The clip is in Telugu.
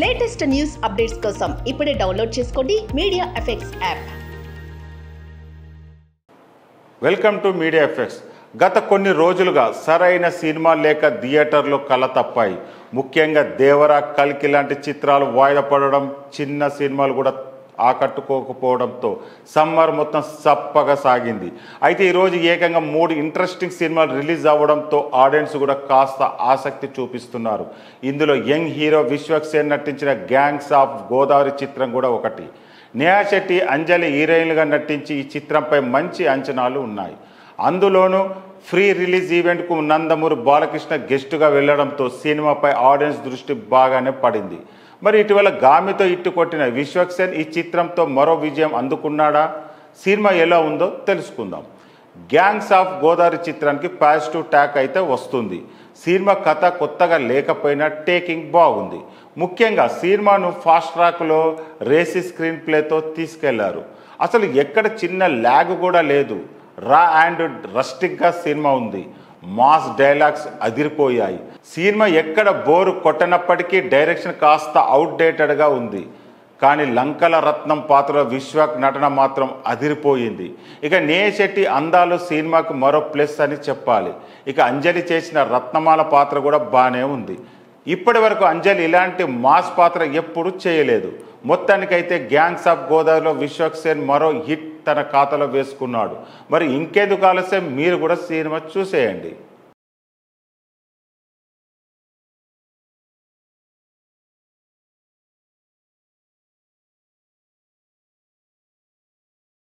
లేటెస్ట్ న్యూస్ అప్డేట్స్ కోసం ఇప్పుడే డౌన్లోడ్ చేసుకోండి media effects app. Welcome to media effects. గత కొన్ని రోజులుగా సరైన సినిమా లేక థియేటర్లో కళ తప్పాయి. ముఖ్యంగా దేవరా, కల్కి లాంటి చిత్రాలు వాయిదా పడడం, చిన్న సినిమాలు కూడా ఆకట్టుకోకపోవడంతో సమ్మర్ మొత్తం సప్పగా సాగింది. అయితే ఈరోజు ఏకంగా 3 ఇంట్రెస్టింగ్ సినిమాలు రిలీజ్ అవ్వడంతో ఆడియన్స్ కూడా కాస్త ఆసక్తి చూపిస్తున్నారు. ఇందులో యంగ్ హీరో విశ్వక్ సేన్ నటించిన గ్యాంగ్స్ ఆఫ్ గోదావరి చిత్రం కూడా ఒకటి. నేహా శెట్టి, అంజలి హీరోయిన్లుగా నటించి ఈ చిత్రంపై మంచి అంచనాలు ఉన్నాయి. అందులోనూ ఫ్రీ రిలీజ్ ఈవెంట్కు నందమూరి బాలకృష్ణ గెస్టుగా వెళ్లడంతో సినిమాపై ఆడియన్స్ దృష్టి బాగానే పడింది. మరి ఇటీవల గామితో ఇట్టు కొట్టిన విశ్వక్ సేన్ ఈ చిత్రంతో మరో విజయం అందుకున్నాడా? సినిమా ఎలా ఉందో తెలుసుకుందాం. గ్యాంగ్స్ ఆఫ్ గోదావరి చిత్రానికి పాజిటివ్ టాక్ అయితే వస్తుంది. సినిమా కథ కొత్తగా లేకపోయినా టేకింగ్ బాగుంది. ముఖ్యంగా సినిమాను ఫాస్ట్ ట్రాక్లో రేసీ స్క్రీన్ ప్లేతో తీసుకెళ్లారు. అసలు ఎక్కడ చిన్న ల్యాగ్ కూడా లేదు. రా అండ్ రస్టిక్గా సినిమా ఉంది. మాస్ డైలాగ్స్ అదిరిపోయాయి. సినిమా ఎక్కడ బోరు కొట్టనప్పటికీ డైరెక్షన్ కాస్త అవుట్డేటెడ్గా ఉంది. కానీ లంకల రత్నం పాత్రలో విశ్వక్ నటన మాత్రం అదిరిపోయింది. ఇక నేహా శెట్టి అందాలు సినిమాకు మరో ప్లస్ అని చెప్పాలి. ఇక అంజలి చేసిన రత్నమాల పాత్ర కూడా బాగానే ఉంది. ఇప్పటి వరకు అంజలి ఇలాంటి మాస్ పాత్ర ఎప్పుడు చేయలేదు. మొత్తానికైతే గ్యాంగ్స్ ఆఫ్ గోదావరిలో విశ్వక్ సేన్ మరో హిట్ తన ఖాతాలో వేసుకున్నాడు. మరి ఇంకెందుకు ఆలస్యం, మీరు కూడా సినిమా చూసేయండి.